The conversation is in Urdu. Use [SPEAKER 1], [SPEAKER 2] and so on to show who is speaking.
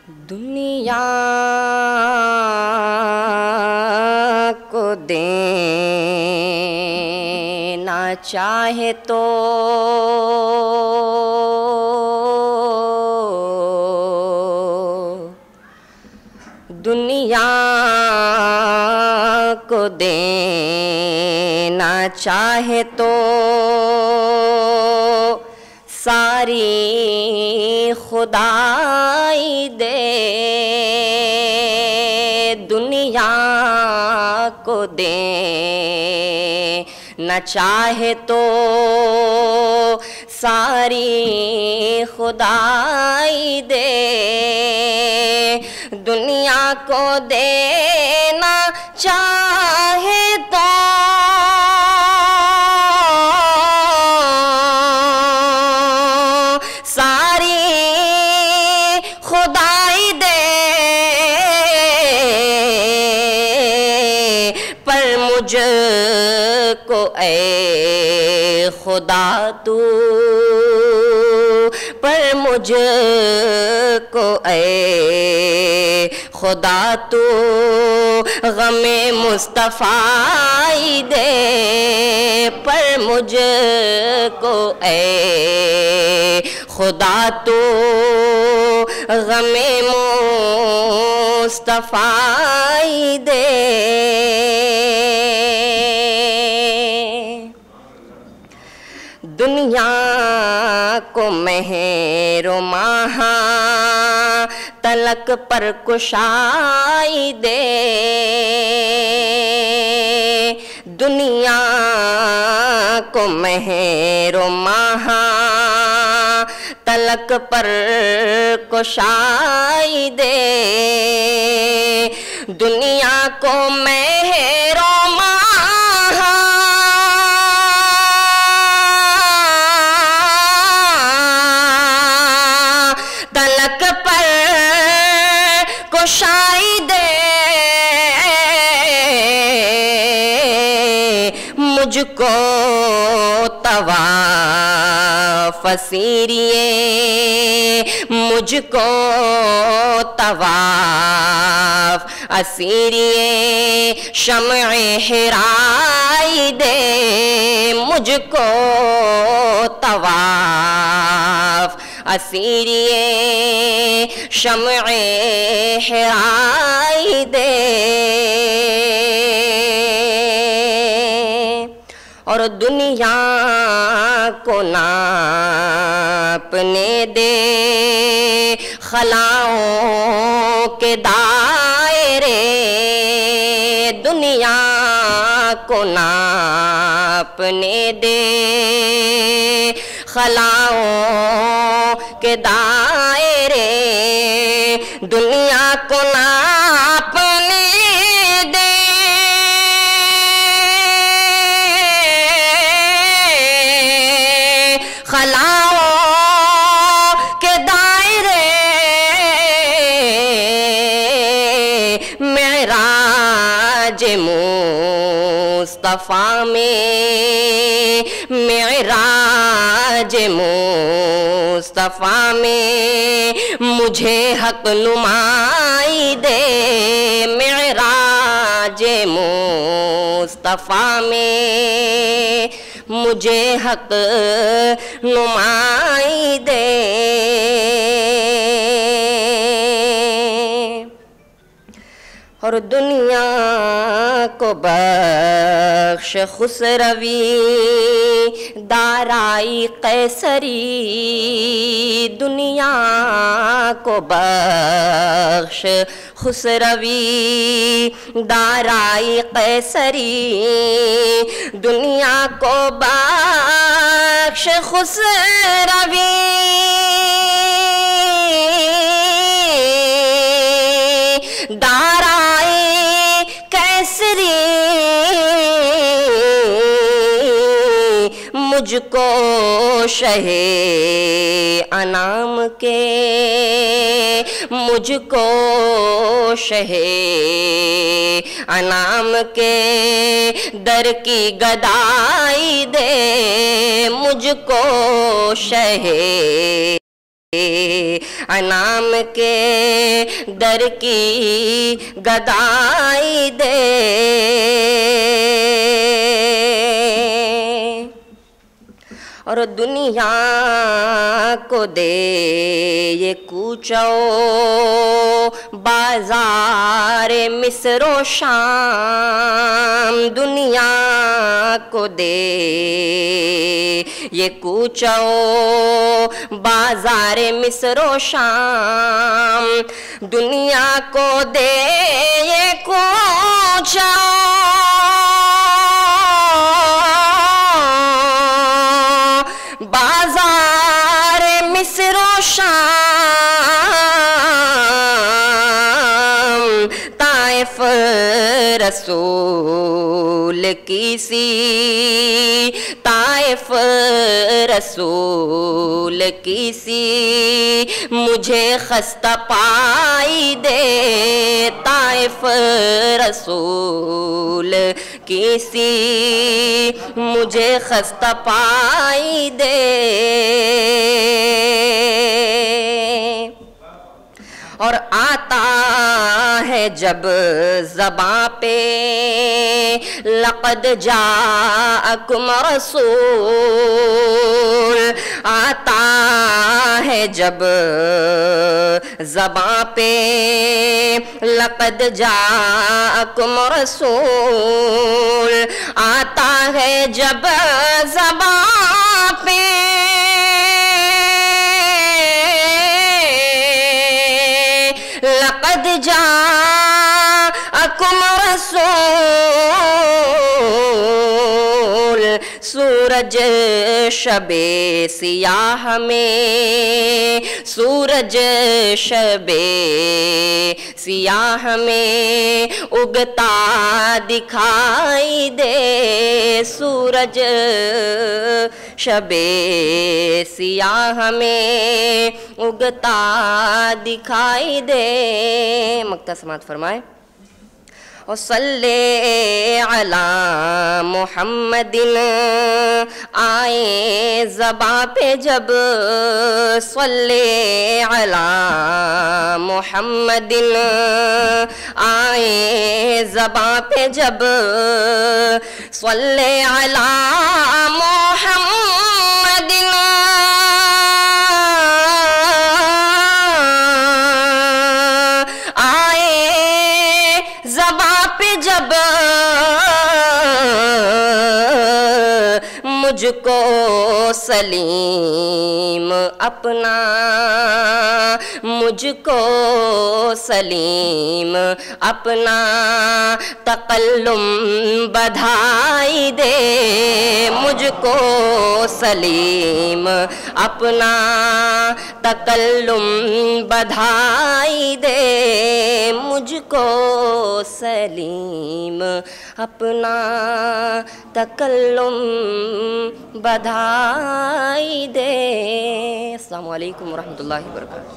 [SPEAKER 1] دنیا کو دینا چاہے تو دنیا کو دینا چاہے تو ساری خدائی دے، دنیا کو دینا چاہے تو ساری خدائی دے، دنیا کو دینا چاہے تو ساری خدائی دے، پر مجھ کو اے خدا تو، پر مجھ کو اے خدا تو غم مصطفیٰ دے، پر مجھ کو اے خدا تو غم مصطفیٰ دے۔ دنیا کو مہر و ماہ تلک پر کشائی دے، دنیا کو مہر و ماہ تلک پر کشائی دے، دنیا کو مہر و ماہ تلک پر کشائی دے، مجھ کو طواف اسیریے، مجھ کو طواف اسیریے شمع حرائی دے، مجھ کو طواف اسیریے شمع حرائی دے، اور دنیا کو ناپنے دے خلاؤں کے دائرے، دنیا کو ناپنے دے خلاؤں کے دائرے، دنیا کو ناپنے دے خلاؤں کے دائرے، معراج مصطفیٰ میں، معراج مصطفیٰ میں مجھے حق نمائی دے، معراج مصطفیٰ میں مجھے حق نمائی دے، اور دنیا کو بخش خسروی دارائی قیصری، دنیا کو بخش خسروی دارائی قیصری، دنیا کو بخش خسروی دارائی قیصری، مجھ کو شہ انام کے، مجھ کو شہ انام کے در کی گدائی دے، مجھ کو شہ انام کے در کی گدائی دے، اور دنیا کو دے یہ کوچو بازار مصر و شام، دنیا کو دے یہ کوچو بازار مصر و شام، دنیا کو دے یہ کوچو بازار مصر و شام، طائف رسول کی سی، طائف رسول کی سی مجھے خستہ پائی دے، طائف رسول کی سی مجھے خستہ پائی دے، اور آتا ہے جب زباں پہ لقد جاءکم رسول، آتا ہے جب زباں پہ لقد جاءکم رسول، آتا ہے جب زباں پہ لقد جاءکم رسول، سورج شب سیاہ میں، سورج شب سیاہ میں اگتا دکھائی دے، سورج شب سیاہ میں اگتا دکھائی دے، مقطع سماعت فرمائے، وصلی علی محمد، آئے زباں پہ جب صلی علی محمد، آئے زباں پہ جب صلی علی محمد، جب مجھ کو سلیم اپنا، مجھ کو سلیم اپنا تکلم بدھائی دے، مجھ کو سلیم اپنا تکلم بدھائی دے، مجھ کو سلیم اپنا تکلم بدھائی دے۔ السلام علیکم ورحمۃ اللہ وبرکاتہ۔